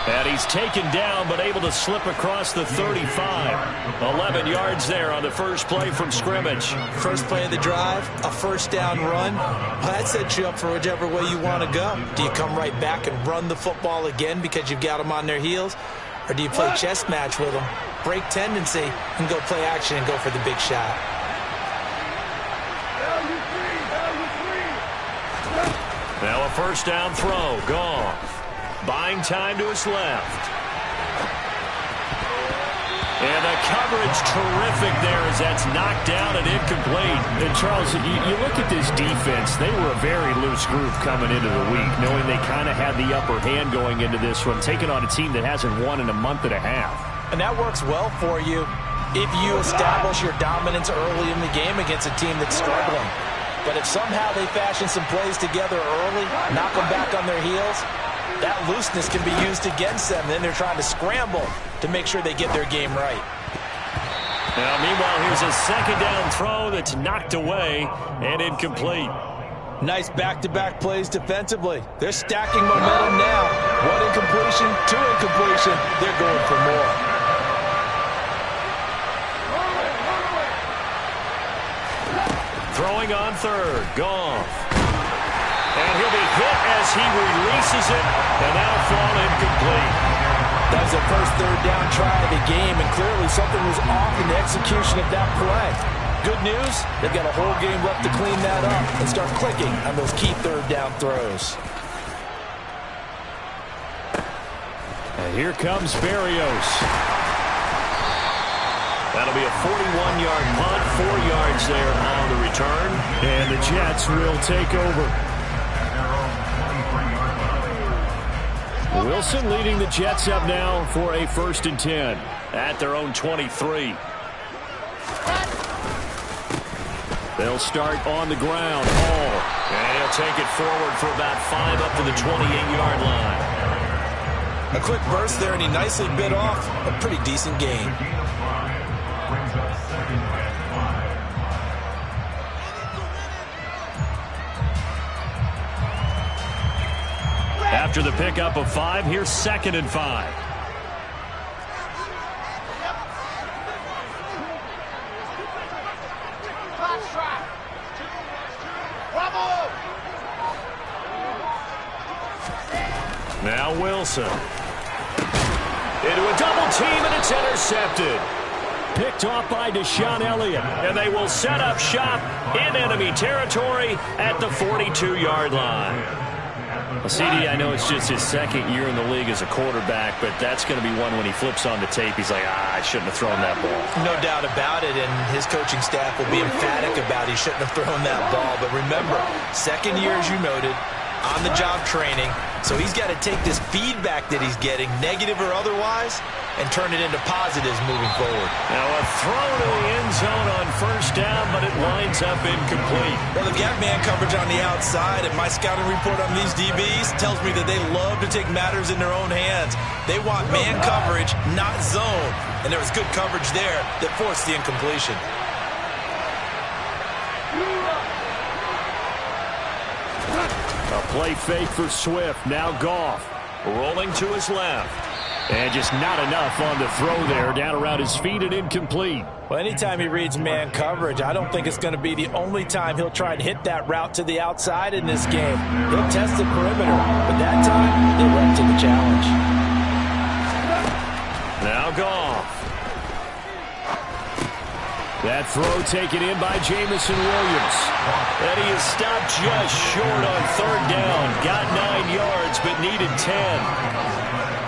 And he's taken down, but able to slip across the 35. 11 yards there on the first play from scrimmage. First play of the drive, a first down run. Well, that sets you up for whichever way you want to go. Do you come right back and run the football again because you've got them on their heels? Or do you play chess match with them, break tendency, and go play action and go for the big shot? Now a first down throw. Goff. Buying time to his left. And the coverage terrific there as that's knocked down and incomplete. And Charles, you look at this defense, they were a very loose group coming into the week, knowing they kind of had the upper hand going into this one, taking on a team that hasn't won in a month and a half. And that works well for you if you establish your dominance early in the game against a team that's struggling. But if somehow they fashion some plays together early, knock them back on their heels, that looseness can be used against them. Then they're trying to scramble to make sure they get their game right. Now, meanwhile, here's a second down throw that's knocked away and incomplete. Nice back-to-back plays defensively. They're stacking momentum now. One incompletion, two incompletion. They're going for more. Throwing on third. Goff. And he'll be hit as he releases it, and that'll fall incomplete. That was the first third down try of the game, and clearly something was off in the execution of that play. Good news, they've got a whole game left to clean that up and start clicking on those key third down throws. And here comes Berrios. That'll be a 41-yard punt, 4 yards there on the return. And the Jets will take over. Wilson leading the Jets up now for a 1st and 10 at their own 23. They'll start on the ground. Hall. And he'll take it forward for about 5 up to the 28-yard line. A quick burst there, and he nicely bit off a pretty decent gain. After the pickup of 5, here's 2nd and 5. Now Wilson. Into a double team, and it's intercepted. Picked off by Deshaun Elliott. And they will set up shop in enemy territory at the 42-yard line. Well, CD, I know it's just his 2nd year in the league as a quarterback, but that's going to be one when he flips on the tape. He's like, I shouldn't have thrown that ball. No doubt about it, and his coaching staff will be emphatic about he shouldn't have thrown that ball. But remember, 2nd year, as you noted, on-the-job training. So he's got to take this feedback that he's getting, negative or otherwise, and turn it into positives moving forward. Now a throw to the end zone on 1st down, but it winds up incomplete. Well, they've got man coverage on the outside, and my scouting report on these DBs tells me that they love to take matters in their own hands. They want man coverage, not zone. And there was good coverage there that forced the incompletion. A play fake for Swift. Now Goff rolling to his left. And just not enough on the throw there. Down around his feet and incomplete. Well, anytime he reads man coverage, I don't think it's going to be the only time he'll try to hit that route to the outside in this game. He'll test the perimeter, but that time, they went to the challenge. Now Goff. That throw taken in by Jamison Williams. And he is stopped just short on 3rd down. Got 9 yards, but needed 10.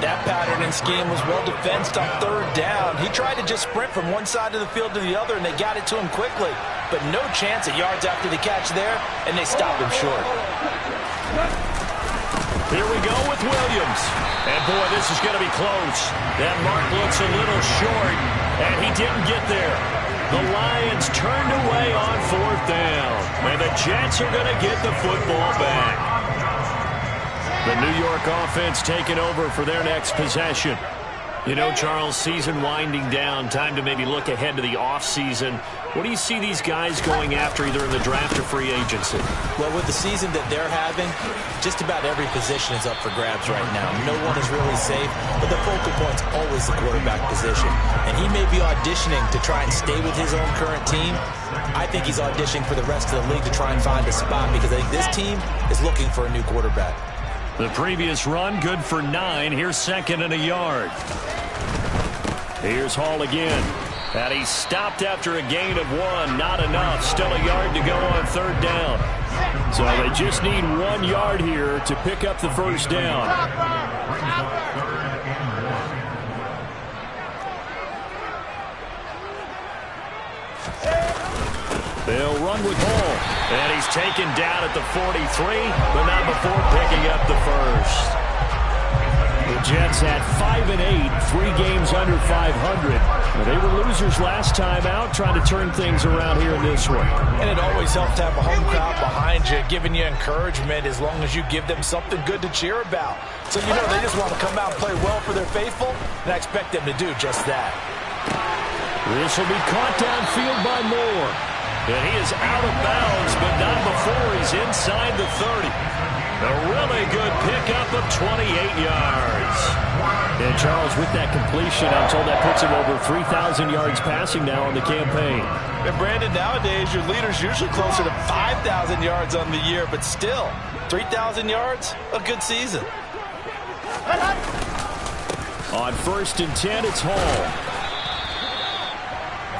That pattern and scheme was well defensed on 3rd down. He tried to just sprint from one side of the field to the other, and they got it to him quickly. But no chance at yards after the catch there, and they stopped him short. Here we go with Williams. And, boy, this is going to be close. That mark looks a little short, and he didn't get there. The Lions turned away on 4th down, and the Jets are going to get the football back. The New York offense taking over for their next possession. You know, Charles, season winding down, time to maybe look ahead to the offseason. What do you see these guys going after either in the draft or free agency? Well, with the season that they're having, just about every position is up for grabs right now. No one is really safe, but the focal point's always the quarterback position. And he may be auditioning to try and stay with his own current team. I think he's auditioning for the rest of the league to try and find a spot because I think this team is looking for a new quarterback. The previous run, good for 9. Here's second and a yard. Here's Hall again. And he stopped after a gain of 1. Not enough. Still a yard to go on third down. So they just need 1 yard here to pick up the first down. They'll run with Hall. And he's taken down at the 43, but not before picking up the first. The Jets had 5 and 8, 3 games under 500. But they were losers last time out, trying to turn things around here in this one. And it always helps to have a home crowd behind you, giving you encouragement as long as you give them something good to cheer about. So you know they just want to come out and play well for their faithful, and I expect them to do just that. This will be caught downfield by Moore. And he is out of bounds, but not before he's inside the 30. A really good pickup of 28 yards. And Charles, with that completion, I'm told that puts him over 3,000 yards passing now on the campaign. And Brandon, nowadays your leader's usually closer to 5,000 yards on the year, but still, 3,000 yards, a good season. On 1st and 10, it's Hall.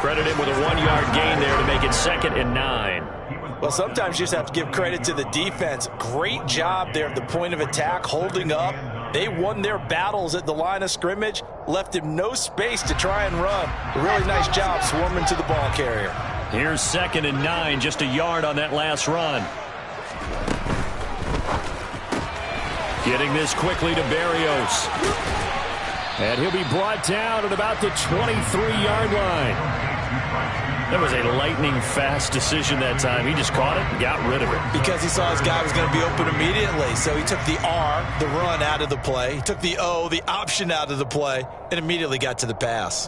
Credit him with a 1-yard gain there to make it 2nd and 9. Well, sometimes you just have to give credit to the defense. Great job there at the point of attack, holding up. They won their battles at the line of scrimmage, left him no space to try and run. A really nice job swarming to the ball carrier. Here's 2nd and 9, just a yard on that last run. Getting this quickly to Berrios. And he'll be brought down at about the 23-yard line. That was a lightning-fast decision that time. He just caught it and got rid of it. Because he saw his guy was going to be open immediately. So he took the R, the run, out of the play. He took the O, the option, out of the play, and immediately got to the pass.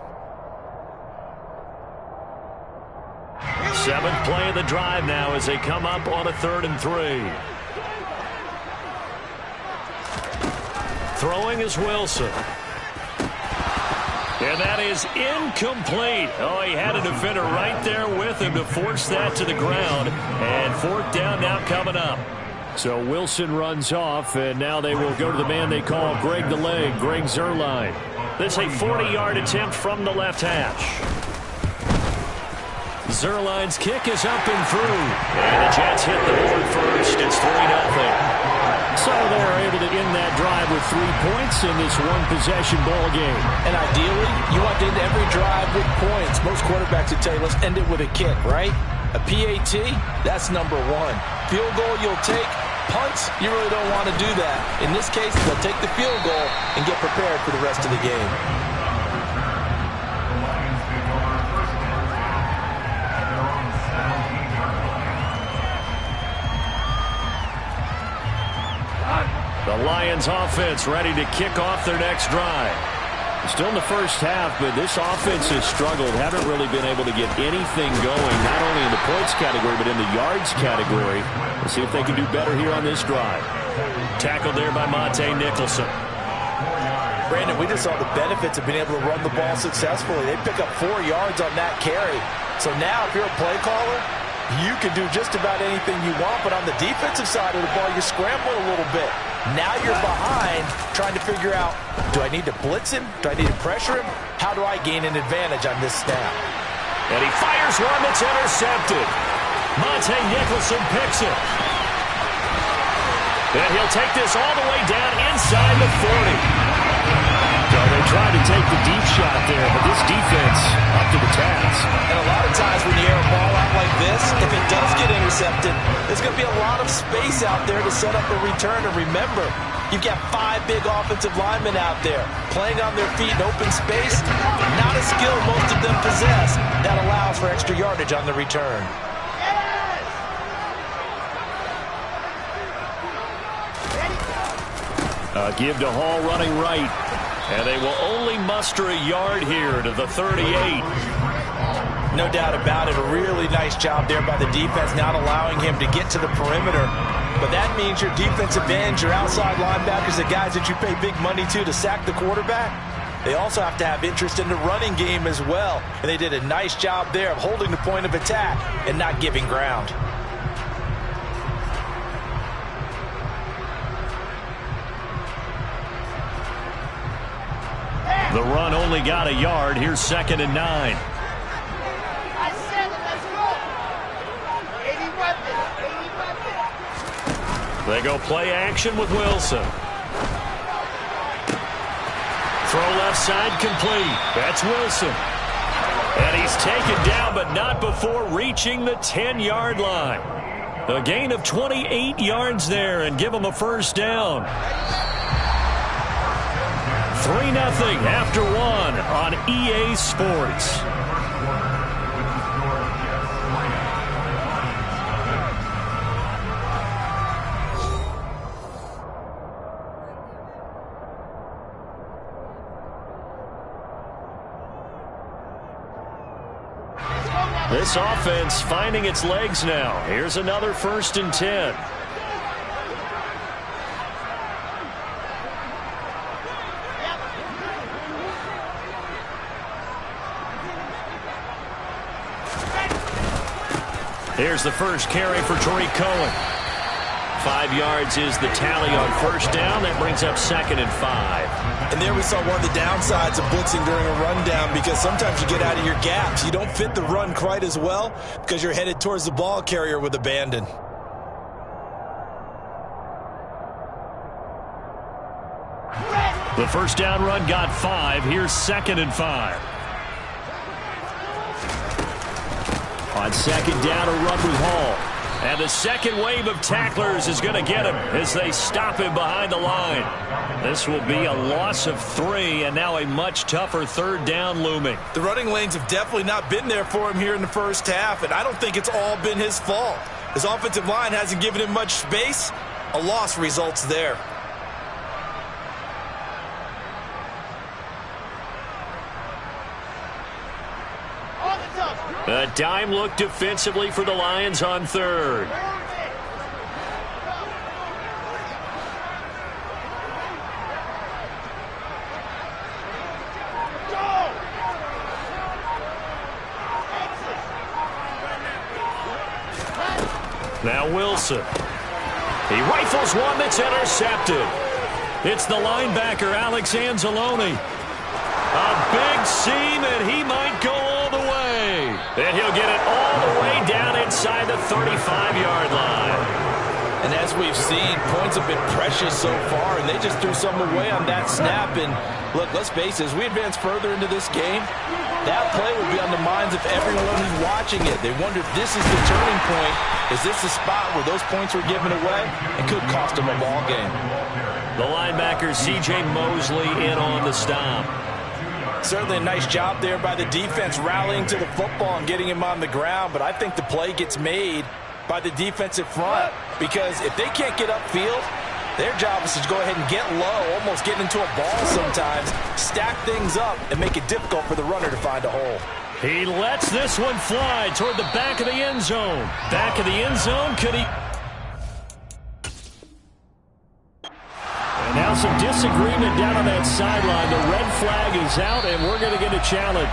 7th play of the drive now as they come up on a 3rd and 3. Throwing is Wilson. And that is incomplete. Oh, he had a defender right there with him to force that to the ground. And 4th down now coming up. So Wilson runs off, and now they will go to the man they call Greg the Leg, Greg Zuerlein. This is a 40-yard attempt from the left hash. Zuerlein's kick is up and through. And the Jets hit the board first. It's 3-0. So they're able to end that drive with 3 points in this one-possession ball game. And ideally, you want to end every drive with points. Most quarterbacks would tell you, let's end it with a kick, right? A PAT, that's number 1. Field goal you'll take. Punts, you really don't want to do that. In this case, they'll take the field goal and get prepared for the rest of the game. The Lions offense ready to kick off their next drive. Still in the first half, but this offense has struggled. Haven't really been able to get anything going, not only in the points category, but in the yards category. Let's see if they can do better here on this drive. Tackled there by Monte Nicholson. Brandon, we just saw the benefits of being able to run the ball successfully. They pick up 4 yards on that carry. So now, if you're a play caller, you can do just about anything you want, but on the defensive side of the ball, you're scrambling a little bit. Now you're behind, trying to figure out, do I need to blitz him? Do I need to pressure him? How do I gain an advantage on this snap? And he fires one that's intercepted. Monte Nicholson picks it. And he'll take this all the way down inside the 40. So they tried to take the deep shot there, but this defense up to the task. And a lot of times when you air a ball out like this, if it does get intercepted, there's going to be a lot of space out there to set up a return. And remember, you've got 5 big offensive linemen out there playing on their feet in open space. Not a skill most of them possess. That allows for extra yardage on the return. Give to Hall running right. And they will only muster a yard here to the 38. No doubt about it. A really nice job there by the defense, not allowing him to get to the perimeter. But that means your defensive ends, your outside linebackers, the guys that you pay big money to sack the quarterback, they also have to have interest in the running game as well. And they did a nice job there of holding the point of attack and not giving ground. The run only got a yard. Here's 2nd and 9. They go play action with Wilson. Throw left side complete. That's Wilson. And he's taken down, but not before reaching the 10-yard line. A gain of 28 yards there and give him a first down. 3-0 after 1 on EA Sports. This offense finding its legs now. Here's another 1st and 10. Here's the first carry for Tariq Cohen. 5 yards is the tally on first down. That brings up 2nd and 5. And there we saw one of the downsides of blitzing during a rundown, because sometimes you get out of your gaps. You don't fit the run quite as well because you're headed towards the ball carrier with abandon. The first down run got 5. Here's 2nd and 5. On 2nd down, a run with Hall. And the second wave of tacklers is going to get him as they stop him behind the line. This will be a loss of 3, and now a much tougher 3rd down looming. The running lanes have definitely not been there for him here in the first half, and I don't think it's all been his fault. His offensive line hasn't given him much space. A loss results there. A dime look defensively for the Lions on 3rd. Now Wilson. He rifles one that's intercepted. It's the linebacker, Alex Anzalone. A big seam, and he might go all the way. And he'll get it all the way down inside the 35-yard line. And as we've seen, points have been precious so far, and they just threw some away on that snap. And look, let's face it, as we advance further into this game, that play will be on the minds of everyone who's watching it. They wonder if this is the turning point. Is this the spot where those points were given away? It could cost them a ball game. The linebacker, C.J. Mosley, in on the stop. Certainly a nice job there by the defense rallying to the football and getting him on the ground, but I think the play gets made by the defensive front, because if they can't get upfield, their job is to go ahead and get low, almost get into a ball sometimes, stack things up, and make it difficult for the runner to find a hole. He lets this one fly toward the back of the end zone. Back of the end zone, could he... Now some disagreement down on that sideline. The red flag is out, and we're going to get a challenge.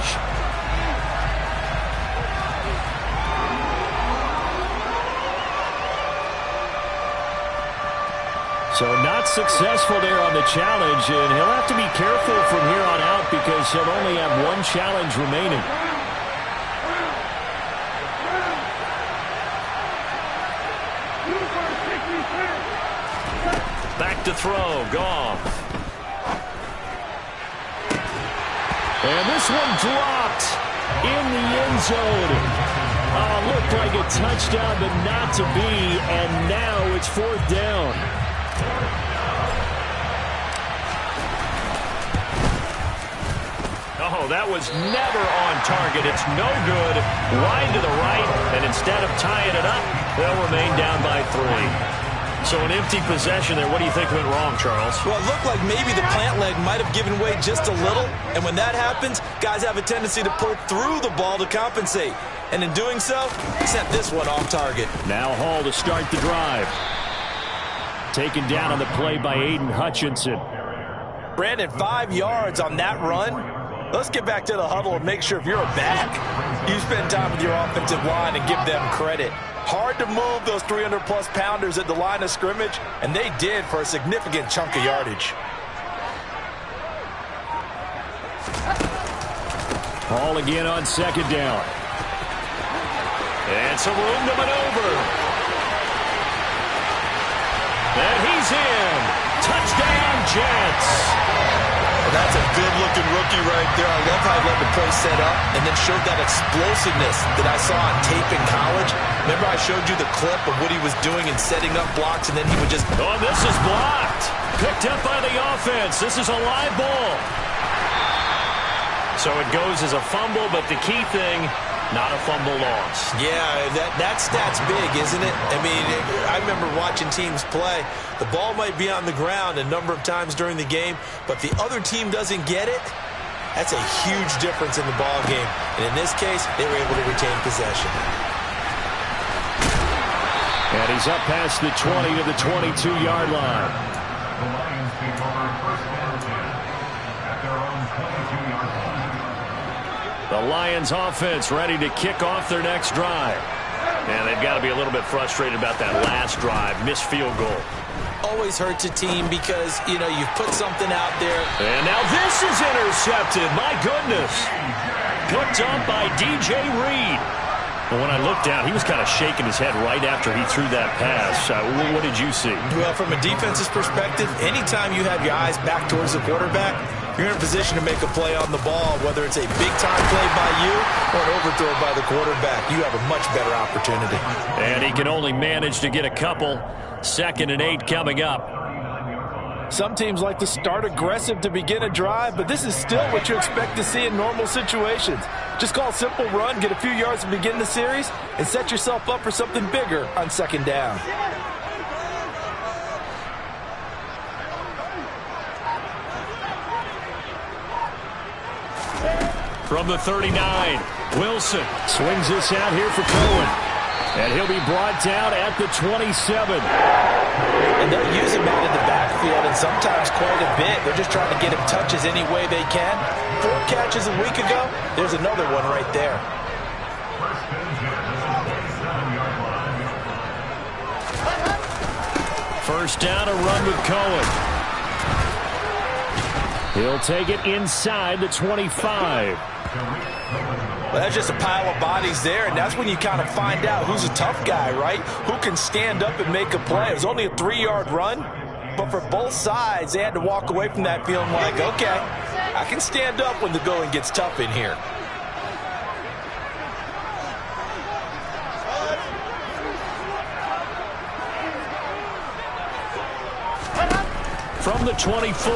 So not successful there on the challenge, and he'll have to be careful from here on out because he'll only have one challenge remaining. Back to throw, Goff. And this one dropped in the end zone. Looked like a touchdown, but not to be, and now it's 4th down. Oh, that was never on target. It's no good. Wide to the right, and instead of tying it up, they'll remain down by 3. So an empty possession there. What do you think went wrong, Charles? Well, it looked like maybe the plant leg might have given way just a little. And when that happens, guys have a tendency to pull through the ball to compensate. And in doing so, sent this one off target. Now Hall to start the drive. Taken down on the play by Aiden Hutchinson. Brandon, 5 yards on that run. Let's get back to the huddle and make sure if you're a back, you spend time with your offensive line and give them credit. Hard to move those 300-plus pounders at the line of scrimmage, and they did for a significant chunk of yardage. Hall again on second down. And some room to maneuver. And he's in. Touchdown, Jets. Well, that's a good-looking rookie right there. I love how he let the play set up and then showed that explosiveness that I saw on tape in college. Remember I showed you the clip of what he was doing and setting up blocks, and then he would just... Oh, this is blocked. Picked up by the offense. This is a live ball. So it goes as a fumble, but the key thing, not a fumble loss. Yeah, that stat's big, isn't it? I mean, I remember watching teams play. The ball might be on the ground a number of times during the game, but the other team doesn't get it. That's a huge difference in the ball game. And in this case, they were able to retain possession. And he's up past the 20 to the 22-yard line. The Lions take over first down at their own 22-yard line. The Lions offense ready to kick off their next drive. And they've got to be a little bit frustrated about that last drive. Missed field goal. Always hurts a team because, you know, you've put something out there. And now this is intercepted. My goodness. Picked up by DJ Reed. Well, when I looked down, he was kind of shaking his head right after he threw that pass. What did you see? Well, from a defense's perspective, anytime you have your eyes back towards the quarterback, you're in a position to make a play on the ball, whether it's a big-time play by you or an overthrow by the quarterback. You have a much better opportunity. And he can only manage to get a couple. 2nd and 8 coming up. Some teams like to start aggressive to begin a drive, but this is still what you expect to see in normal situations. Just call a simple run, get a few yards to begin the series, and set yourself up for something bigger on 2nd down. From the 39, Wilson swings this out here for Cohen. And he'll be brought down at the 27. And they'll use him out in the backfield, and sometimes quite a bit. They're just trying to get him touches any way they can. 4 catches a week ago. There's another one right there. First down, a run with Cohen. He'll take it inside the 25. Well, that's just a pile of bodies there, and that's when you kind of find out who's a tough guy, right? Who can stand up and make a play. It was only a 3-yard run, but for both sides, they had to walk away from that feeling like, okay, I can stand up when the going gets tough in here. From the 24,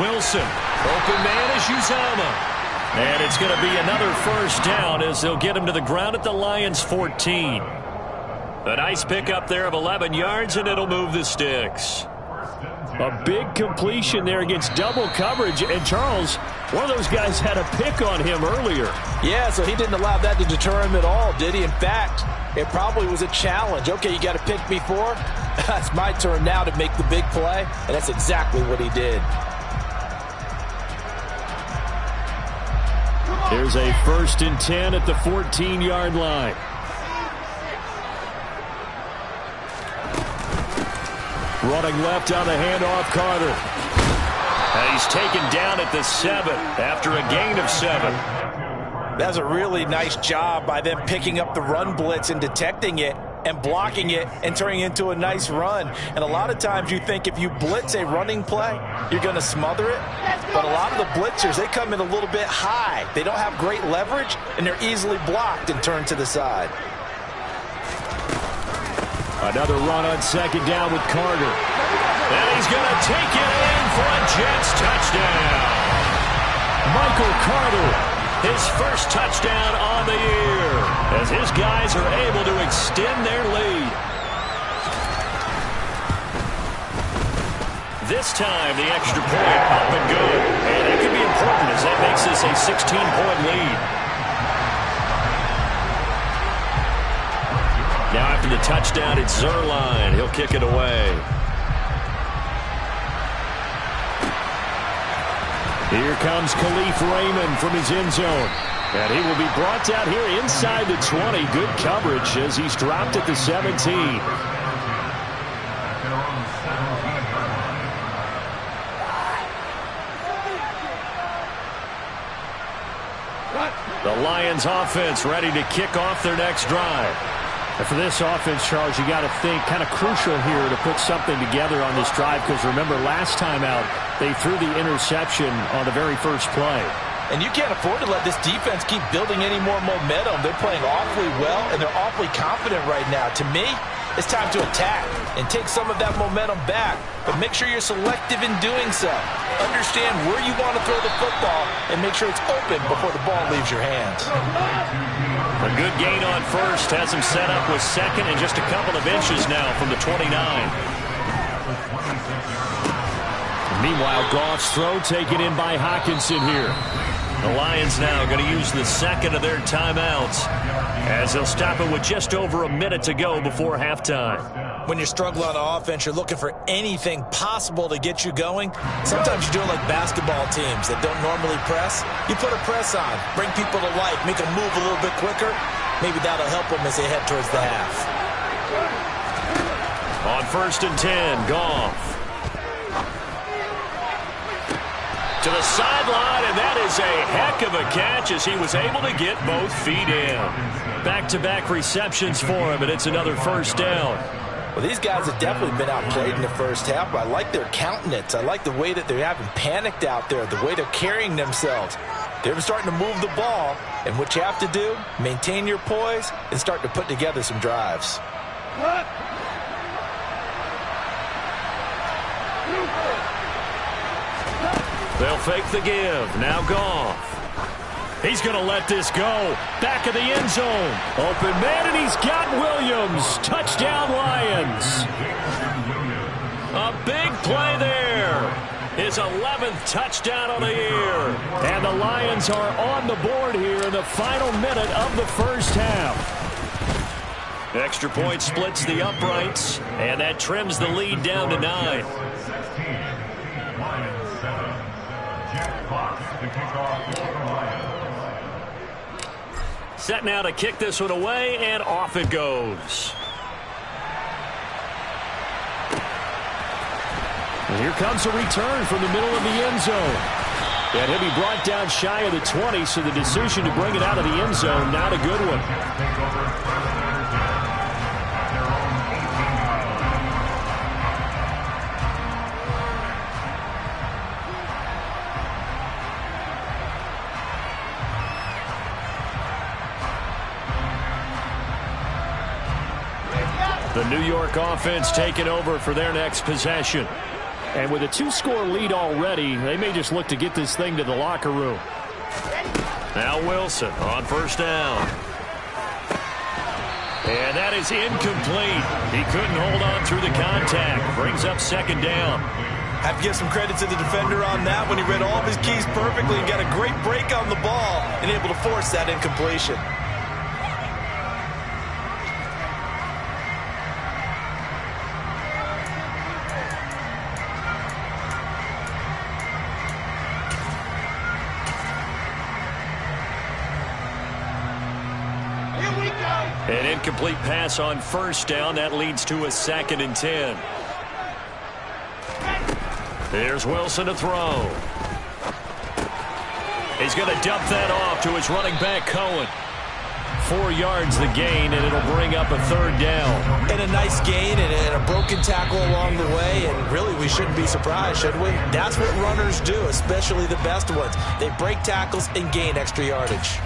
Wilson. Open man is Uzama. And it's going to be another first down as they'll get him to the ground at the Lions' 14. A nice pickup there of 11 yards, and it'll move the sticks. A big completion there against double coverage. And Charles, one of those guys had a pick on him earlier. Yeah, so he didn't allow that to deter him at all, did he? In fact, it probably was a challenge. Okay, you got to pick me 4. It's my turn now to make the big play, and that's exactly what he did. There's a 1st and 10 at the 14-yard line. Running left on the handoff, Carter. And he's taken down at the 7 after a gain of 7. That's a really nice job by them picking up the run blitz and detecting it and blocking it and turning it into a nice run. And a lot of times you think if you blitz a running play, you're going to smother it. But a lot of the blitzers, they come in a little bit high. They don't have great leverage, and they're easily blocked and turned to the side. Another run on 2nd down with Carter. And he's going to take it in for a Jets touchdown. Michael Carter, his first touchdown on the year, as his guys are able to extend their lead. This time, the extra point up and good. And that could be important as that makes this a 16-point lead. Now after the touchdown, it's Zerline. He'll kick it away. Here comes Khalif Raymond from his end zone. And he will be brought down here inside the 20. Good coverage as he's dropped at the 17. The Lions offense ready to kick off their next drive. And for this offense, Charles, you got to think kind of crucial here to put something together on this drive because remember last time out they threw the interception on the very first play. And you can't afford to let this defense keep building any more momentum. They're playing awfully well, and they're awfully confident right now. To me, it's time to attack and take some of that momentum back, but make sure you're selective in doing so. Understand where you want to throw the football and make sure it's open before the ball leaves your hands. A good gain on first has him set up with second and just a couple of inches now from the 29. Meanwhile, Goff's throw taken in by Hockenson here. The Lions now going to use the second of their timeouts as they'll stop it with just over a minute to go before halftime. When you're struggling on offense, you're looking for anything possible to get you going. Sometimes you do it like basketball teams that don't normally press. You put a press on, bring people to life, make them move a little bit quicker. Maybe that'll help them as they head towards the half. On 1st and 10, Goff. To the sideline, and that is a heck of a catch as he was able to get both feet in. Back-to-back receptions for him, and it's another first down. Well, these guys have definitely been outplayed in the first half. I like their countenance. I like the way that they haven't panicked out there, the way they're carrying themselves. They're starting to move the ball, and what you have to do, maintain your poise and start to put together some drives. They'll fake the give. Now Goff. He's going to let this go. Back of the end zone. Open man, and he's got Williams. Touchdown, Lions. A big play there. His 11th touchdown of the year. And the Lions are on the board here in the final minute of the first half. Extra point splits the uprights, and that trims the lead down to 9. Set now to kick this one away, and off it goes. And here comes a return from the middle of the end zone. And he'll be brought down shy of the 20, so the decision to bring it out of the end zone, not a good one. The New York offense taking over for their next possession. And with a 2-score lead already, they may just look to get this thing to the locker room. Now Wilson on first down. And that is incomplete. He couldn't hold on through the contact. Brings up second down. I have to give some credit to the defender on that when he read all of his keys perfectly and got a great break on the ball and able to force that incompletion. An incomplete pass on first down. That leads to a 2nd and 10. Here's Wilson to throw. He's going to dump that off to his running back, Cohen. 4 yards the gain, and it'll bring up a 3rd down. And a nice gain and a broken tackle along the way, and really we shouldn't be surprised, should we? That's what runners do, especially the best ones. They break tackles and gain extra yardage.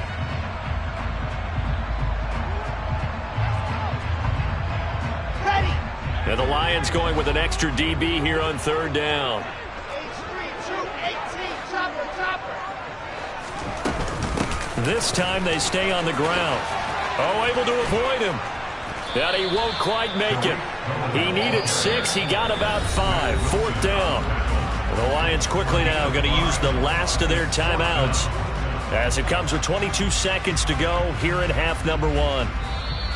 And the Lions going with an extra DB here on 3rd down. This time they stay on the ground. Oh, able to avoid him. And he won't quite make it. He needed 6. He got about 5. 4th down. The Lions quickly now going to use the last of their timeouts as it comes with 22 seconds to go here in half number 1.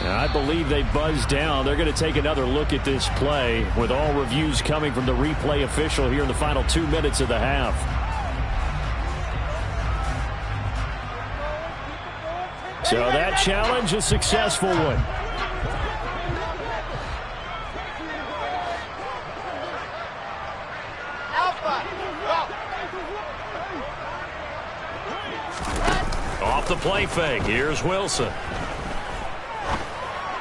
I believe they buzzed down. They're going to take another look at this play with all reviews coming from the replay official here in the final 2 minutes of the half. So that challenge, a successful one. Off the play fake, here's Wilson.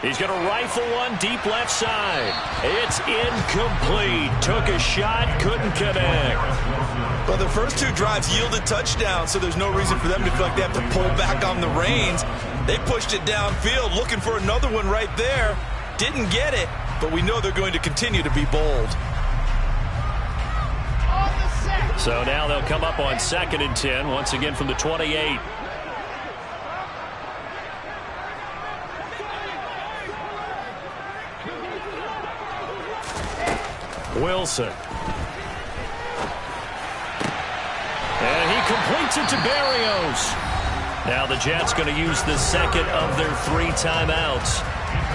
He's going to rifle one deep left side. It's incomplete. Took a shot, couldn't connect. Well, the first 2 drives yielded touchdowns, so there's no reason for them to feel like they have to pull back on the reins. They pushed it downfield, looking for another one right there. Didn't get it, but we know they're going to continue to be bold. So now they'll come up on 2nd and 10, once again from the 28. Wilson. And he completes it to Berrios. Now the Jets going to use the second of their 3 timeouts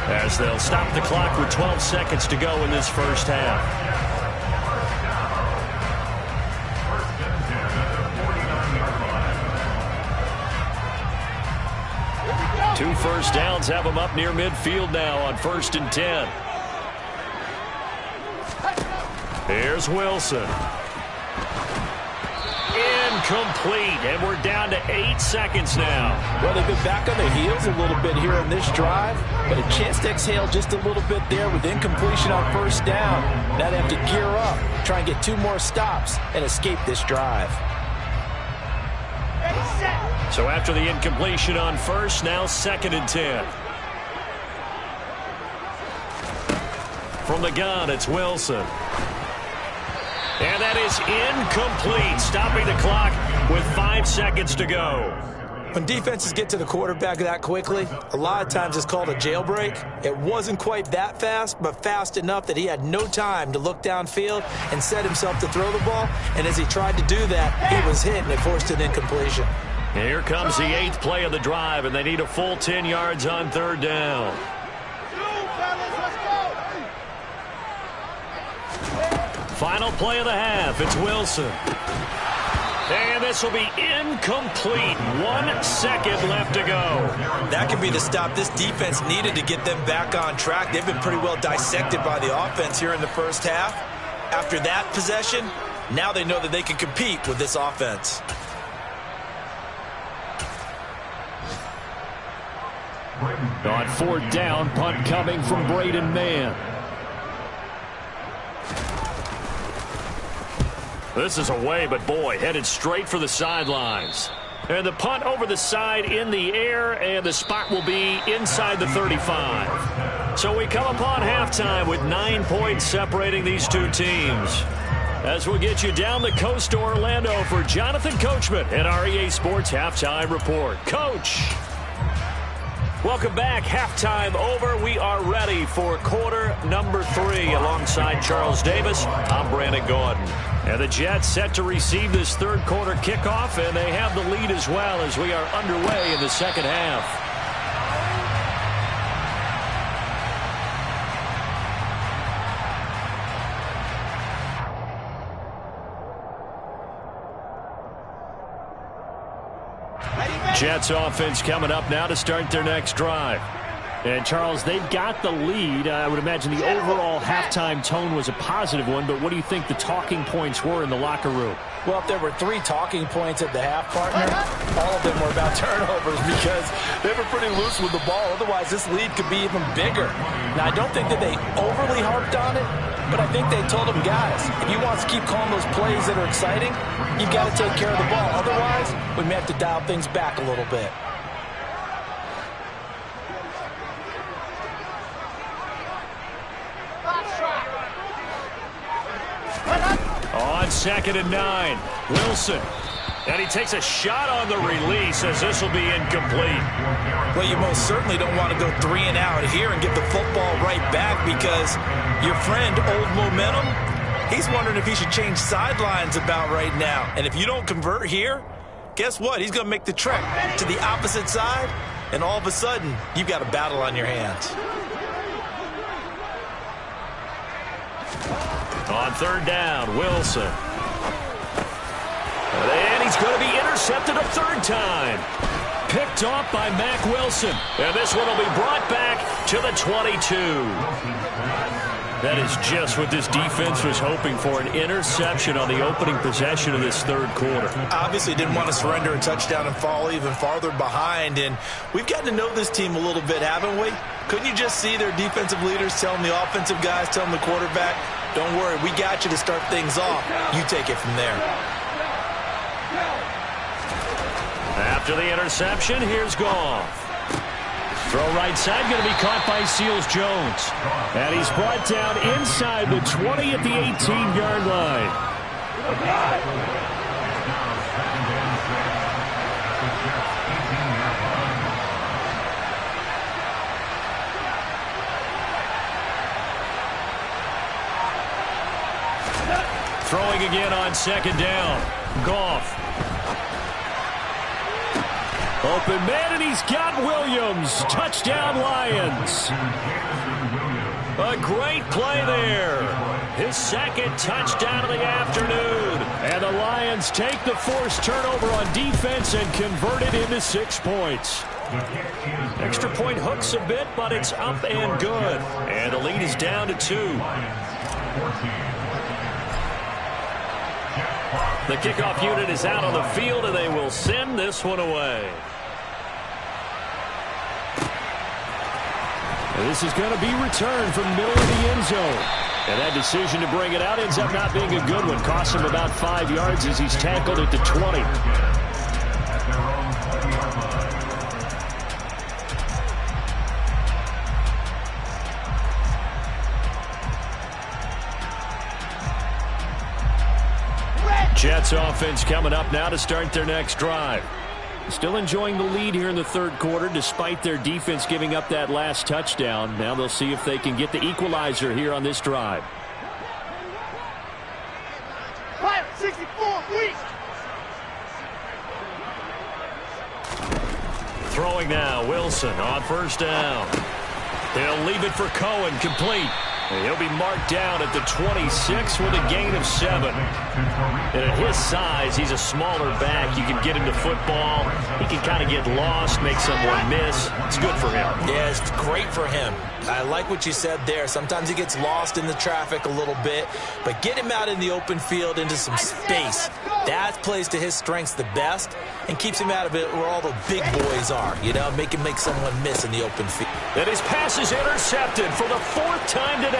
as they'll stop the clock with 12 seconds to go in this first half. Two first downs have them up near midfield now on 1st and 10. Here's Wilson. Incomplete, and we're down to 8 seconds now. Well, they've been back on their heels a little bit here on this drive, but a chance to exhale just a little bit there with incompletion on 1st down. Now they have to gear up, try and get 2 more stops, and escape this drive. So after the incompletion on 1st, now 2nd and 10. From the gun, it's Wilson. And that is incomplete, stopping the clock with 5 seconds to go. When defenses get to the quarterback that quickly, a lot of times it's called a jailbreak. It wasn't quite that fast, but fast enough that he had no time to look downfield and set himself to throw the ball. And as he tried to do that, he was hit, and it forced an incompletion. Here comes the 8th play of the drive, and they need a full 10 yards on 3rd down. Final play of the half, it's Wilson. And this will be incomplete. 1 second left to go. That could be the stop this defense needed to get them back on track. They've been pretty well dissected by the offense here in the first half. After that possession, now they know that they can compete with this offense. On 4th down, punt coming from Braden Mann. This is away, but boy, headed straight for the sidelines. And the punt over the side in the air, and the spot will be inside the 35. So we come upon halftime with 9 points separating these 2 teams. As we'll get you down the coast to Orlando for Jonathan Coachman at our EA Sports Halftime Report. Coach! Welcome back. Halftime over. We are ready for quarter number 3 alongside Charles Davis. I'm Brandon Gordon. And the Jets set to receive this 3rd quarter kickoff, and they have the lead as well as we are underway in the 2nd half. Jets offense coming up now to start their next drive. And, Charles, they've got the lead. I would imagine the overall halftime tone was a positive one, but what do you think the talking points were in the locker room? Well, if there were 3 talking points at the half, partner, all of them were about turnovers because they were pretty loose with the ball. Otherwise, this lead could be even bigger. Now, I don't think that they overly harped on it, but I think they told them, guys, if you want to keep calling those plays that are exciting, you've got to take care of the ball. Otherwise, we may have to dial things back a little bit. On 2nd and 9, Wilson. And he takes a shot on the release as this will be incomplete. Well, you most certainly don't want to go 3 and out here and get the football right back, because your friend, Old Momentum, he's wondering if he should change sidelines about right now. And if you don't convert here, guess what? He's going to make the trek to the opposite side, and all of a sudden, you've got a battle on your hands. On 3rd down, Wilson. And he's going to be intercepted a 3rd time. Picked off by Mack Wilson. And this one will be brought back to the 22. That is just what this defense was hoping for, an interception on the opening possession of this 3rd quarter. Obviously didn't want to surrender a touchdown and fall even farther behind. And we've gotten to know this team a little bit, haven't we? Couldn't you just see their defensive leaders telling the offensive guys, telling the quarterback, don't worry, we got you to start things off. You take it from there. After the interception, here's Goff. Throw right side, going to be caught by Seals-Jones. And he's brought down inside the 20 at the 18-yard line. Throwing again on 2nd down. Goff. Open man, and he's got Williams. Touchdown, Lions. A great play there. His 2nd touchdown of the afternoon. And the Lions take the forced turnover on defense and convert it into 6 points. Extra point hooks a bit, but it's up and good. And the lead is down to 2. The kickoff unit is out on the field, and they will send this one away. And this is going to be returned from the middle of the end zone. And that decision to bring it out ends up not being a good one. Costs him about 5 yards as he's tackled at the 20. Jets offense coming up now to start their next drive. Still enjoying the lead here in the 3rd quarter despite their defense giving up that last touchdown. Now they'll see if they can get the equalizer here on this drive. Throwing now, Wilson on 1st down. They'll leave it for Cohen, complete. And he'll be marked down at the 26 with a gain of 7. And at his size, he's a smaller back. You can get him to football. He can kind of get lost, make someone miss. It's good for him. Yeah, it's great for him. I like what you said there. Sometimes he gets lost in the traffic a little bit, but get him out in the open field into some space. That plays to his strengths the best and keeps him out of it where all the big boys are, you know, make him make someone miss in the open field. And his pass is intercepted for the 4th time today.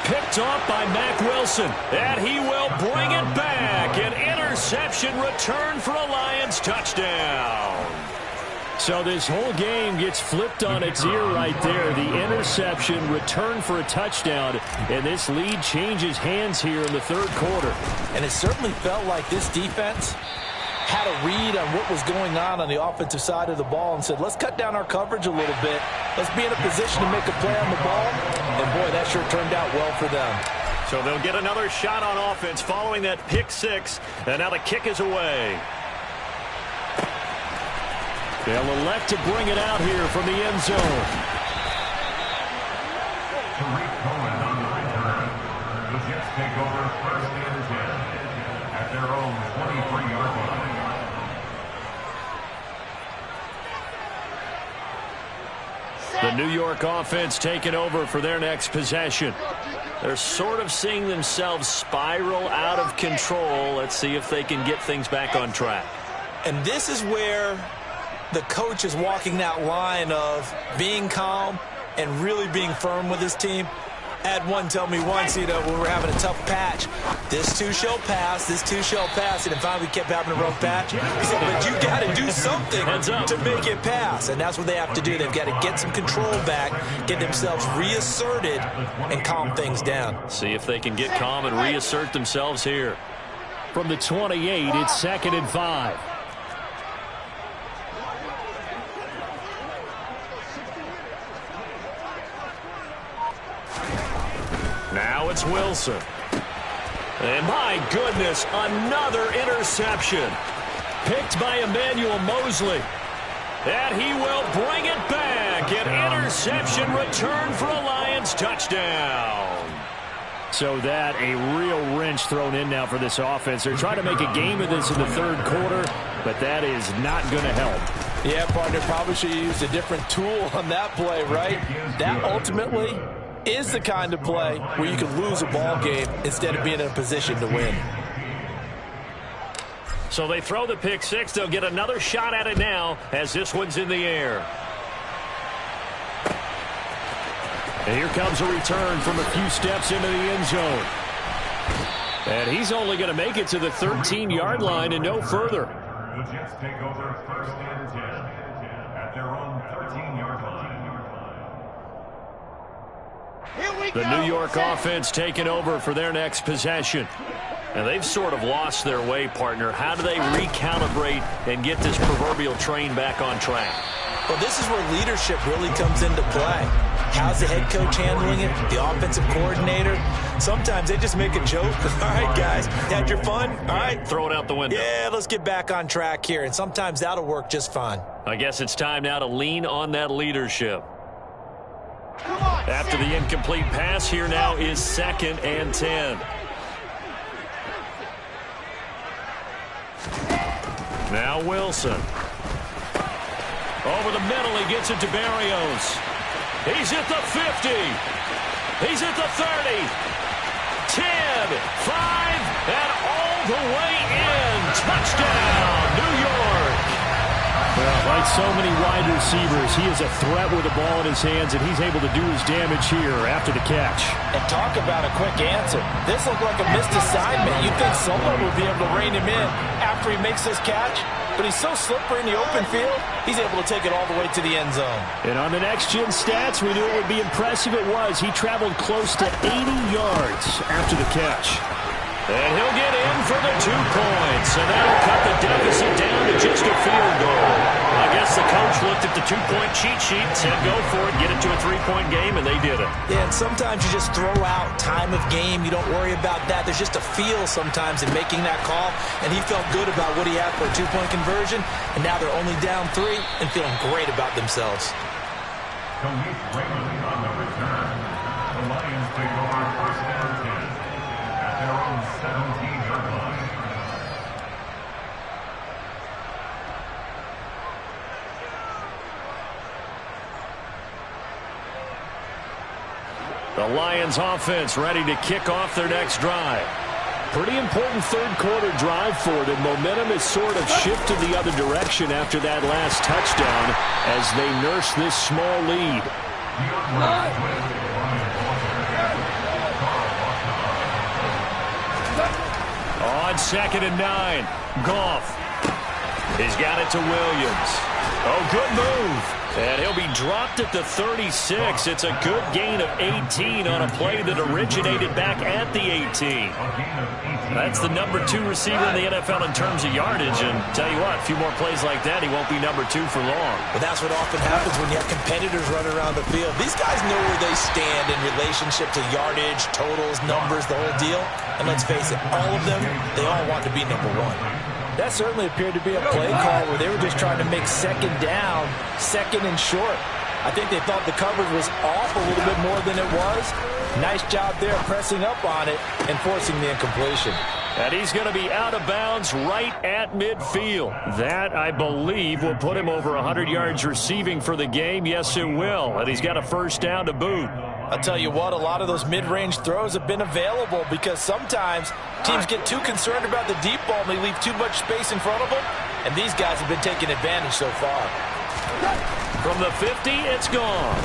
Picked off by Mack Wilson, and he will bring it back. An interception return for a Lions touchdown. So this whole game gets flipped on its ear right there. The interception, return for a touchdown, and this lead changes hands here in the 3rd quarter. And it certainly felt like this defense had a read on what was going on the offensive side of the ball and said, let's cut down our coverage a little bit. Let's be in a position to make a play on the ball. And, boy, that sure turned out well for them. So they'll get another shot on offense following that pick 6, and now the kick is away. They'll elect to bring it out here from the end zone. Cohen on the return. The Jets take over 1st and 10 at their own 23-yard line. The New York offense taking over for their next possession. They're sort of seeing themselves spiral out of control. Let's see if they can get things back on track. And this is where the coach is walking that line of being calm and really being firm with his team. I had one tell me once, you know, when we were having a tough patch, this too shall pass, this too shall pass, and finally we kept having a rough patch. He said, but you got to do something to make it pass, and that's what they have to do. They've got to get some control back, get themselves reasserted, and calm things down. See if they can get calm and reassert themselves here. From the 28, it's 2nd and 5. Now it's Wilson. And my goodness, another interception. Picked by Emmanuel Mosley. And he will bring it back. An interception return for a Lions touchdown. So that a real wrench thrown in now for this offense. They're trying to make a game of this in the third quarter, but that is not going to help. Yeah, partner, probably should have used a different tool on that play, right? That ultimately is the kind of play where you can lose a ball game instead of being in a position to win. So they throw the pick six. They'll get another shot at it now as this one's in the air. And here comes a return from a few steps into the end zone. And he's only going to make it to the 13-yard line and no further. The Jets take over 1st and 10 at their own 13-yard line. The New York offense taking over for their next possession. And they've sort of lost their way, partner. How do they recalibrate and get this proverbial train back on track? Well, this is where leadership really comes into play. How's the head coach handling it? The offensive coordinator? Sometimes they just make a joke. All right, guys, had your fun? All right. Throw it out the window. Yeah, let's get back on track here. And sometimes that'll work just fine. I guess it's time now to lean on that leadership. After the incomplete pass, here now is 2nd and 10. Now Wilson. Over the middle, he gets it to Barrios. He's at the 50. He's at the 30. 10, 5, and all the way in. Touchdown, New York. Well, like so many wide receivers, he is a threat with the ball in his hands, and he's able to do his damage here after the catch. And talk about a quick answer. This looked like a missed assignment. You'd think someone would be able to rein him in after he makes this catch, but he's so slippery in the open field, he's able to take it all the way to the end zone. And on the next-gen stats, we knew it would be impressive. It was. He traveled close to 80 yards after the catch. And he'll get in for the 2 points, and that'll cut the deficit down to just a field goal. I guess the coach looked at the 2-point cheat sheet and said, go for it, get it to a 3-point game, and they did it. Yeah, and sometimes you just throw out time of game. You don't worry about that. There's just a feel sometimes in making that call, and he felt good about what he had for a 2-point conversion, and now they're only down 3 and feeling great about themselves. Khalif Raymond on the return. The Lions take over 1st and 10 at their own 17-yard line. The Lions offense ready to kick off their next drive. Pretty important third-quarter drive for them. Momentum has sort of shifted the other direction after that last touchdown as they nurse this small lead. On 2nd and 9, Goff. He's got it to Williams. Oh, good move. And he'll be dropped at the 36. It's a good gain of 18 on a play that originated back at the 18. That's the number 2 receiver in the NFL in terms of yardage. And tell you what, a few more plays like that, he won't be number 2 for long. But that's what often happens when you have competitors running around the field. These guys know where they stand in relationship to yardage, totals, numbers, the whole deal. And let's face it, all of them, they all want to be number 1. That certainly appeared to be a play call where they were just trying to make 2nd down, 2nd and short. I think they thought the coverage was off a little bit more than it was. Nice job there pressing up on it and forcing the incompletion. And he's going to be out of bounds right at midfield. That, I believe, will put him over 100 yards receiving for the game. Yes, it will. And he's got a first down to boot. I'll tell you what, a lot of those mid-range throws have been available because sometimes teams get too concerned about the deep ball and they leave too much space in front of them. And these guys have been taking advantage so far. From the 50, it's gone.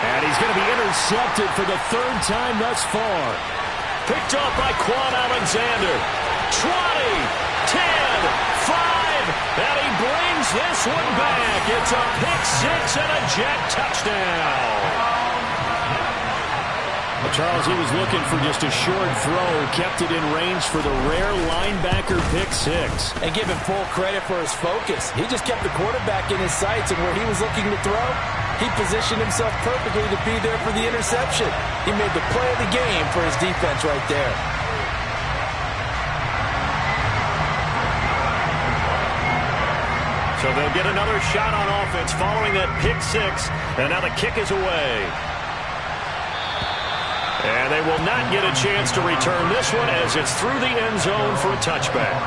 And he's going to be intercepted for the 3rd time thus far. Picked up by Quan Alexander. 20, 10, 5, and he brings this one back. It's a pick 6 and a Jet touchdown. Charles, he was looking for just a short throw, kept it in range for the rare linebacker pick six. And give him full credit for his focus. He just kept the quarterback in his sights, and where he was looking to throw, he positioned himself perfectly to be there for the interception. He made the play of the game for his defense right there. So they'll get another shot on offense following that pick six, and now the kick is away. And they will not get a chance to return this one as it's through the end zone for a touchback.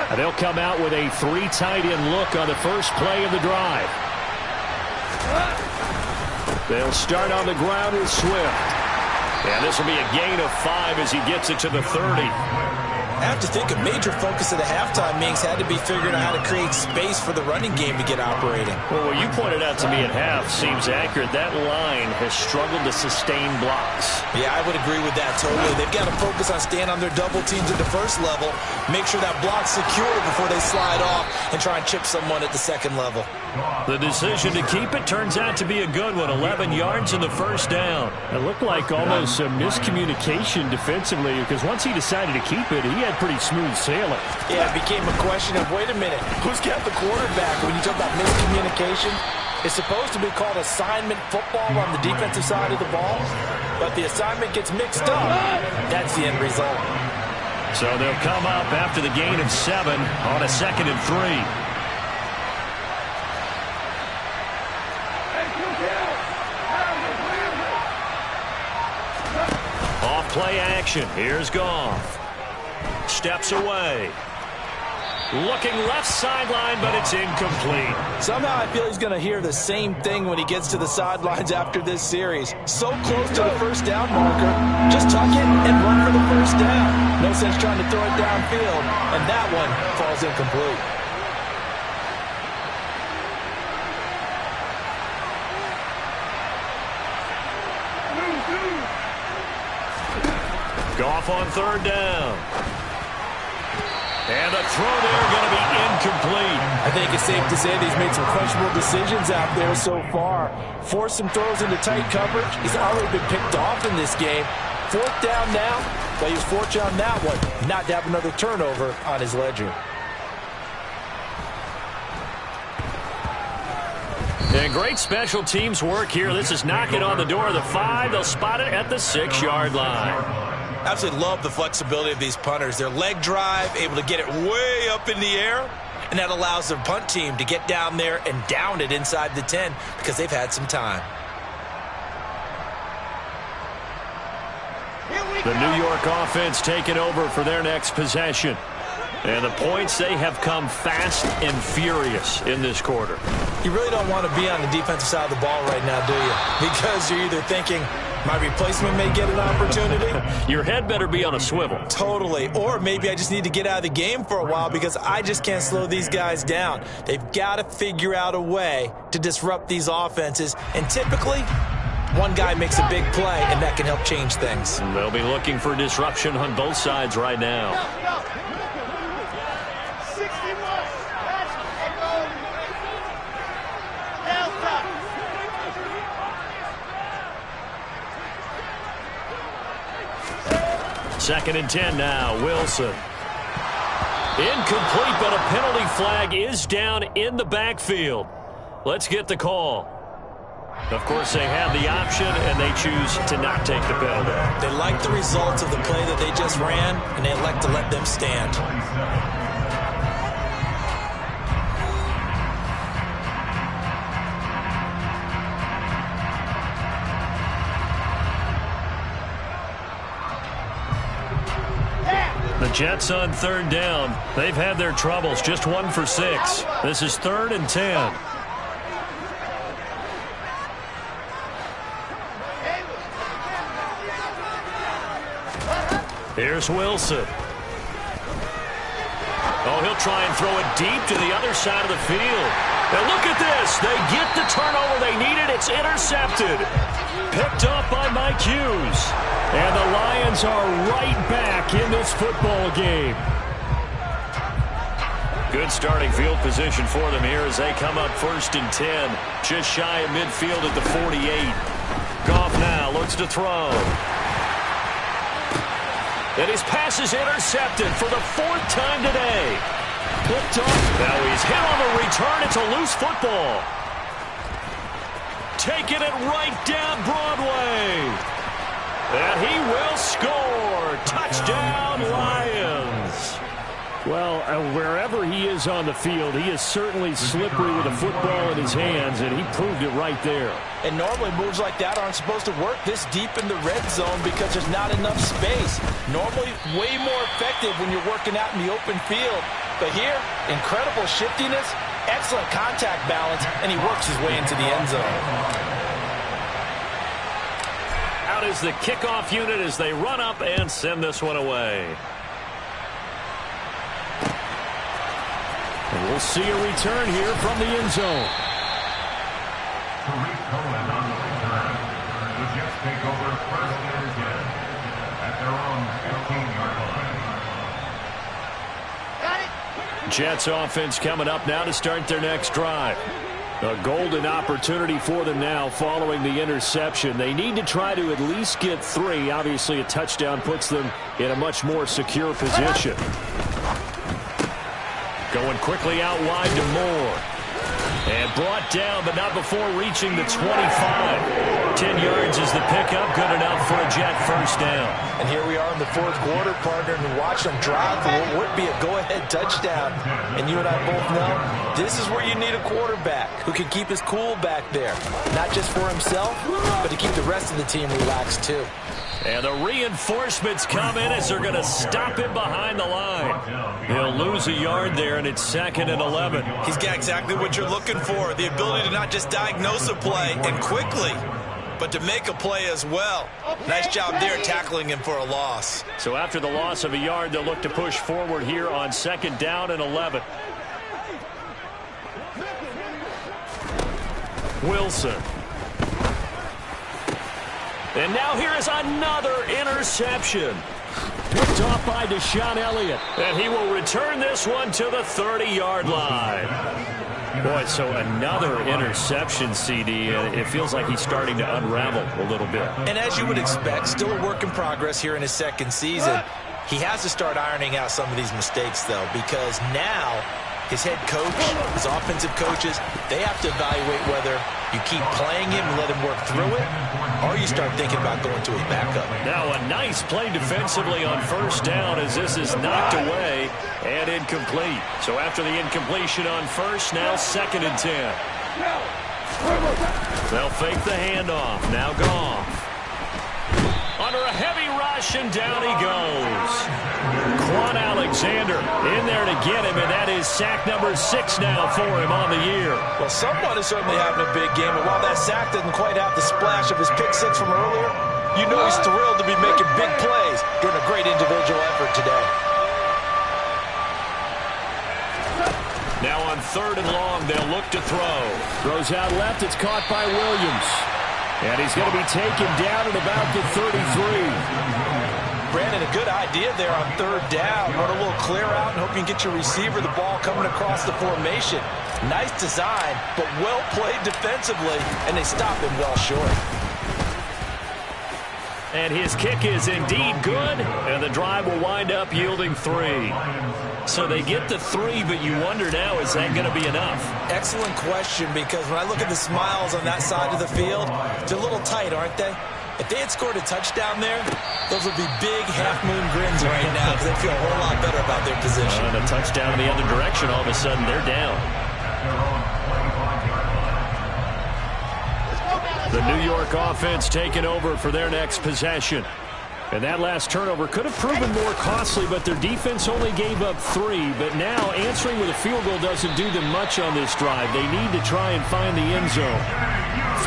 And they'll come out with a 3 tight end look on the first play of the drive. They'll start on the ground with Swift. And this will be a gain of 5 as he gets it to the 30. I have to think a major focus of the halftime meetings had to be figuring out how to create space for the running game to get operating. Well, what you pointed out to me at half seems accurate. That line has struggled to sustain blocks. Yeah, I would agree with that totally. They've got to focus on staying on their double teams at the first level, make sure that block's secure before they slide off and try and chip someone at the second level. The decision to keep it turns out to be a good one. 11 yards in the first down. It looked like almost a miscommunication defensively because once he decided to keep it, he had pretty smooth sailing. Yeah, it became a question of, wait a minute, who's got the quarterback? When you talk about miscommunication, it's supposed to be called assignment football on the defensive side of the ball, but the assignment gets mixed up. That's the end result. So they'll come up after the gain of 7 on a 2nd and 3. Play action. Here's Goff. Steps away. Looking left sideline, but it's incomplete. Somehow I feel he's going to hear the same thing when he gets to the sidelines after this series. So close to the first down marker. Just tuck it and run for the first down. No sense trying to throw it downfield. And that one falls incomplete. Goff on 3rd down. And the throw there going to be incomplete. I think it's safe to say that he's made some questionable decisions out there so far. Forced some throws into tight coverage. He's already been picked off in this game. 4th down now, but he was fortunate on that one not to have another turnover on his ledger. And great special teams work here. This is knocking on the door of the 5. They'll spot it at the 6-yard line. Absolutely love the flexibility of these punters. Their leg drive, able to get it way up in the air, and that allows their punt team to get down there and down it inside the 10 because they've had some time. The New York offense taking over for their next possession. And the points, they have come fast and furious in this quarter. You really don't want to be on the defensive side of the ball right now, do you? Because you're either thinking, my replacement may get an opportunity. Your head better be on a swivel. Totally. Or maybe I just need to get out of the game for a while because I just can't slow these guys down. They've got to figure out a way to disrupt these offenses. And typically, one guy makes a big play, and that can help change things. And they'll be looking for disruption on both sides right now. Second and 10 now. Wilson. Incomplete, but a penalty flag is down in the backfield. Let's get the call. Of course, they have the option, and they choose to not take the penalty. They like the results of the play that they just ran, and they elect to let them stand. The Jets on 3rd down. They've had their troubles. Just 1 for 6. This is 3rd and 10. Here's Wilson. Oh, he'll try and throw it deep to the other side of the field. And look at this. They get the turnover they needed. It's intercepted. Picked up by Mike Hughes. And the Lions are right back in this football game. Good starting field position for them here as they come up 1st and 10. Just shy of midfield at the 48. Goff now looks to throw. And his pass is intercepted for the 4th time today. Picked up. Now he's hit on the return. It's a loose football. Taking it right down Broadway. And he will score. Touchdown, Lions. Well, wherever he is on the field, he is certainly slippery with a football in his hands, and he proved it right there. And normally moves like that aren't supposed to work this deep in the red zone because there's not enough space. Normally way more effective when you're working out in the open field. But here, incredible shiftiness, excellent contact balance, and he works his way into the end zone. Out is the kickoff unit as they run up and send this one away. And we'll see a return here from the end zone. Tariq Cohen on the return. The Jets take over 1st and 10 at their own 15-yard line. Jets offense coming up now to start their next drive. A golden opportunity for them now following the interception. They need to try to at least get 3. Obviously, a touchdown puts them in a much more secure position. Going quickly out wide to Moore. And brought down, but not before reaching the 25. 10 yards is the pickup. Good enough for a Jet 1st down. And here we are in the 4th quarter, partner, and watch them drive for what would be a go-ahead touchdown. And you and I both know this is where you need a quarterback who can keep his cool back there. Not just for himself, but to keep the rest of the team relaxed, too. And the reinforcements come in as they're going to stop him behind the line. He'll lose a yard there, and it's 2nd and 11. He's got exactly what you're looking for, the ability to not just diagnose a play and quickly, but to make a play as well. Nice job there tackling him for a loss. So after the loss of a yard, they'll look to push forward here on 2nd down and 11. Wilson. And now here is another interception. Picked off by Deshaun Elliott. And he will return this one to the 30-yard line. Boy, so another interception, CD. It feels like he's starting to unravel a little bit. And as you would expect, still a work in progress here in his 2nd season. He has to start ironing out some of these mistakes, though, because now his head coach, his offensive coaches, they have to evaluate whether you keep playing him and let him work through it, or you start thinking about going to his backup. Now a nice play defensively on 1st down as this is knocked away and incomplete. So after the incompletion on 1st, now 2nd and 10. They'll fake the handoff. Now Goff. Under a heavy rush, and down he goes. Quan Alexander in there to get him, and that is sack number 6 now for him on the year. Well, someone is certainly having a big game, and while that sack doesn't quite have the splash of his pick 6 from earlier, you know he's thrilled to be making big plays during a great individual effort today. Now on 3rd and long, they'll look to throw. Throws out left. It's caught by Williams. And he's going to be taken down at about the 33. Brandon, a good idea there on 3rd down. Run a little clear out and hope you can get your receiver the ball coming across the formation. Nice design, but well played defensively, and they stop him well short. And his kick is indeed good, and the drive will wind up yielding 3. So they get the 3, but you wonder now, is that going to be enough? Excellent question, because when I look at the smiles on that side of the field, they're a little tight, aren't they? If they had scored a touchdown there, those would be big half-moon grins right now because they feel a whole lot better about their position. And a touchdown in the other direction, all of a sudden they're down. The New York offense taking over for their next possession. And that last turnover could have proven more costly, but their defense only gave up 3. But now answering with a field goal doesn't do them much on this drive. They need to try and find the end zone.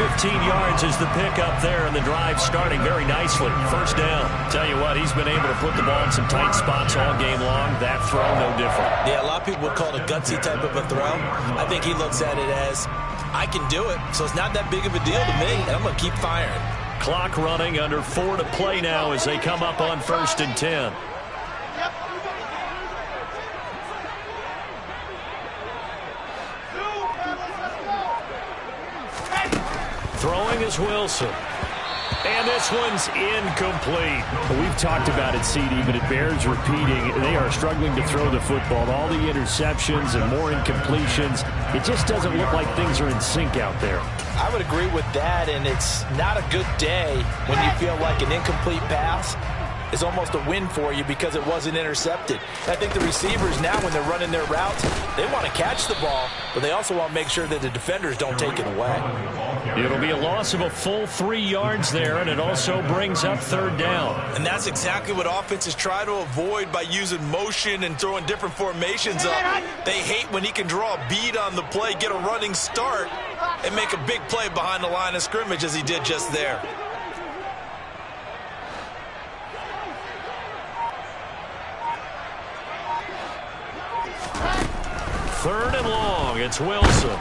15 yards is the pickup there, and the drive starting very nicely. 1st down. Tell you what, he's been able to put the ball in some tight spots all game long. That throw, no different. Yeah, a lot of people would call it a gutsy type of a throw. I think he looks at it as, I can do it, so it's not that big of a deal to me, and I'm going to keep firing. Clock running, under 4 to play now as they come up on 1st and 10. Throwing is Wilson. And this one's incomplete. We've talked about it, CD, but it bears repeating. They are struggling to throw the football. All the interceptions and more incompletions. It just doesn't look like things are in sync out there. I would agree with that, and it's not a good day when you feel like an incomplete pass is almost a win for you because it wasn't intercepted. I think the receivers now, when they're running their routes, they want to catch the ball, but they also want to make sure that the defenders don't take it away. It'll be a loss of a full 3 yards there, and it also brings up third down. And that's exactly what offenses try to avoid by using motion and throwing different formations up. They hate when he can draw a bead on the play, get a running start, and make a big play behind the line of scrimmage as he did just there. Third and long, it's Wilson.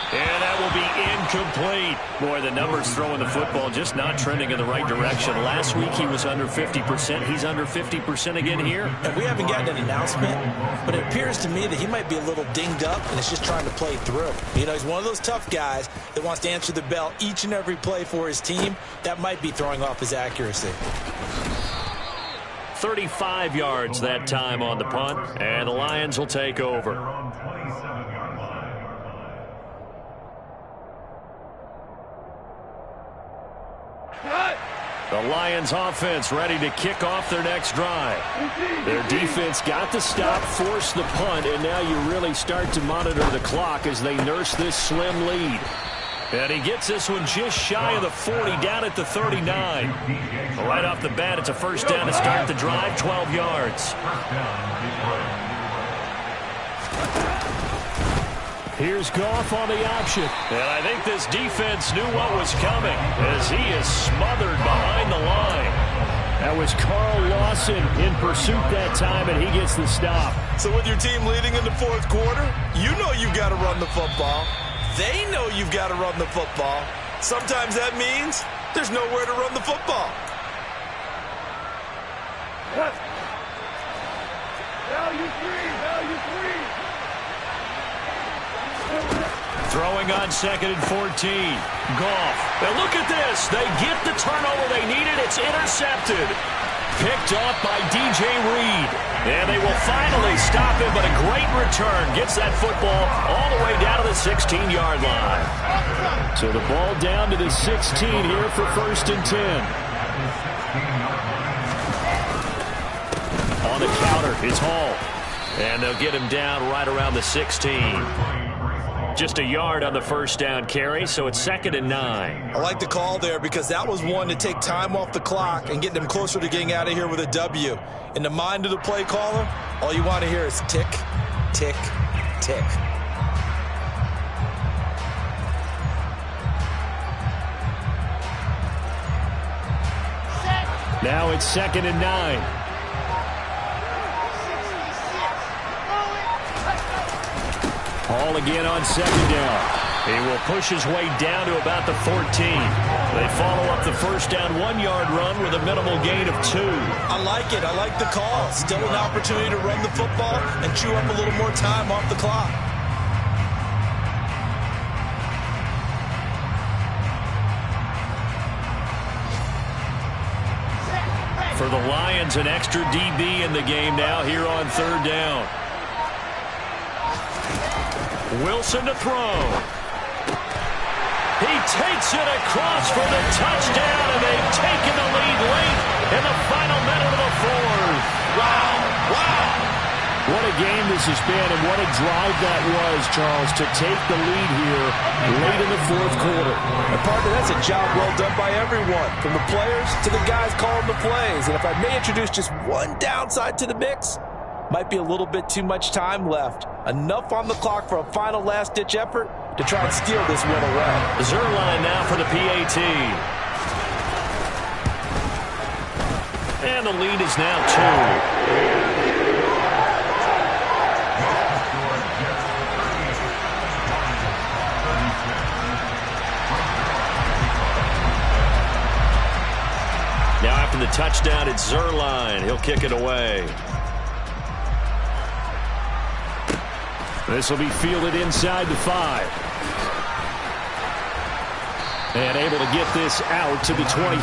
And that will be incomplete. Boy, the numbers throwing the football just not trending in the right direction. Last week he was under 50%. He's under 50% again here. And we haven't gotten an announcement, but it appears to me that he might be a little dinged up and is just trying to play through. You know, he's one of those tough guys that wants to answer the bell each and every play for his team. That might be throwing off his accuracy. 35 yards that time on the punt, and the Lions will take over. The Lions offense ready to kick off their next drive. Their defense got the stop, forced the punt, and now you really start to monitor the clock as they nurse this slim lead. And he gets this one just shy of the 40, down at the 39. Right off the bat, it's a first down to start the drive, 12 yards. Here's Goff on the option. And I think this defense knew what was coming as he is smothered behind the line. That was Carl Lawson in pursuit that time, and he gets the stop. So with your team leading in the fourth quarter, you know you've got to run the football. They know you've got to run the football. Sometimes that means there's nowhere to run the football. Throwing on 2nd and 14. Goff. And look at this. They get the turnover they needed. It's intercepted. Picked off by DJ Reed. And they will finally stop him, but a great return. Gets that football all the way down to the 16-yard line. So the ball down to the 16 here for 1st and 10. On the counter is Hall. And they'll get him down right around the 16. Just a yard on the first down carry, so it's 2nd and 9. I like the call there because that was one to take time off the clock and get them closer to getting out of here with a W. In the mind of the play caller, all you want to hear is tick, tick, tick. Now it's 2nd and 9. Hall again on 2nd down. He will push his way down to about the 14. They follow up the first down 1-yard run with a minimal gain of 2. I like it. I like the call. Still an opportunity to run the football and chew up a little more time off the clock. For the Lions, an extra DB in the game now here on 3rd down. Wilson to throw. He takes it across for the touchdown, and they've taken the lead late in the final minute of the 4th. Wow. Wow. What a game this has been, and what a drive that was, Charles, to take the lead here late in the 4th quarter. And partner, that's a job well done by everyone, from the players to the guys calling the plays. And if I may introduce just one downside to the mix, might be a little bit too much time left. Enough on the clock for a final last-ditch effort to try and steal this win away. Zerline now for the PAT. And the lead is now 2. Now after the touchdown, it's Zerline. He'll kick it away. This will be fielded inside the 5. And able to get this out to the 25.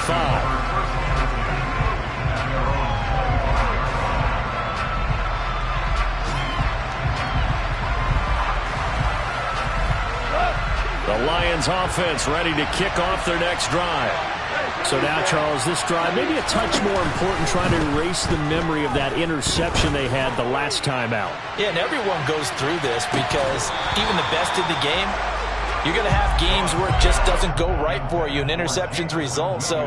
The Lions offense ready to kick off their next drive. So now, Charles, this drive maybe a touch more important, trying to erase the memory of that interception they had the last time out. Yeah, and everyone goes through this because even the best in the game, you're going to have games where it just doesn't go right for you and interceptions result. So,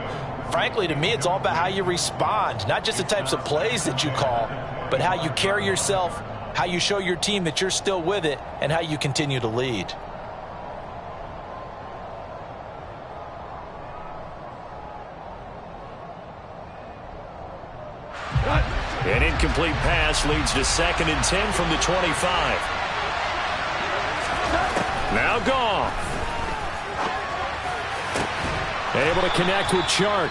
frankly, to me, it's all about how you respond, not just the types of plays that you call, but how you carry yourself, how you show your team that you're still with it, and how you continue to lead. An incomplete pass leads to 2nd and 10 from the 25. Now Goff. Able to connect with Chark.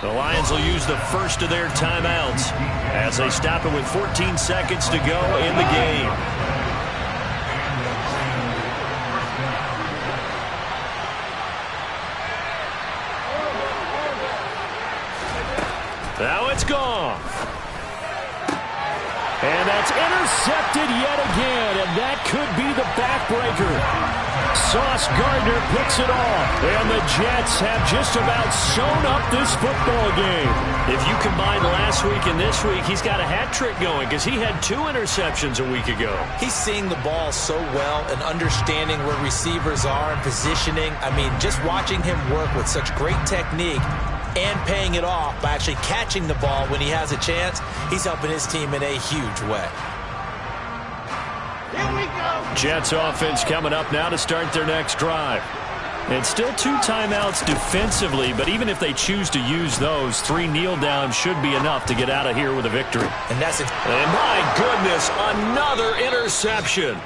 The Lions will use the first of their timeouts as they stop it with 14 seconds to go in the game. Now it's Goff. And that's intercepted yet again, and that could be the backbreaker. Sauce Gardner picks it off, and the Jets have just about sewn up this football game. If you combine last week and this week, he's got a hat trick going because he had 2 interceptions a week ago. He's seeing the ball so well and understanding where receivers are and positioning. I mean, just watching him work with such great technique and paying it off by actually catching the ball when he has a chance, he's helping his team in a huge way. Here we go. Jets offense coming up now to start their next drive. And still 2 timeouts defensively, but even if they choose to use those, 3 kneel downs should be enough to get out of here with a victory. And that's it. And my goodness, another interception.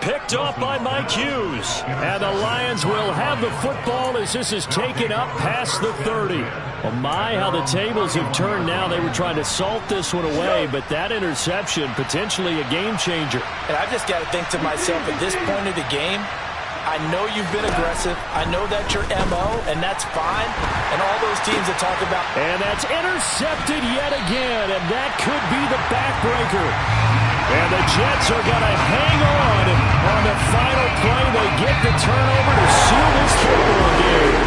Picked off by Mike Hughes. And the Lions will have the football as this is taken up past the 30. Well, my, how the tables have turned now. They were trying to salt this one away, but that interception, potentially a game changer. And I've just got to think to myself, at this point of the game, I know you've been aggressive. I know that's your MO, and that's fine. And all those teams that talk about... And that's intercepted yet again, and that could be the backbreaker. And the Jets are going to hang on the final play. They get the turnover to seal this football game.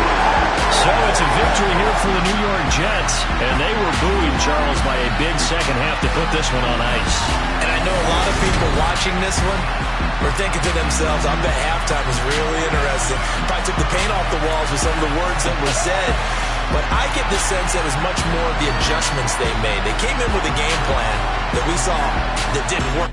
So it's a victory here for the New York Jets. And they were buoyed, Charles, by a big second half to put this one on ice. And I know a lot of people watching this one were thinking to themselves, I bet halftime was really interesting. Probably took the paint off the walls with some of the words that were said. But I get the sense it was much more of the adjustments they made. They came in with a game plan that we saw that didn't work.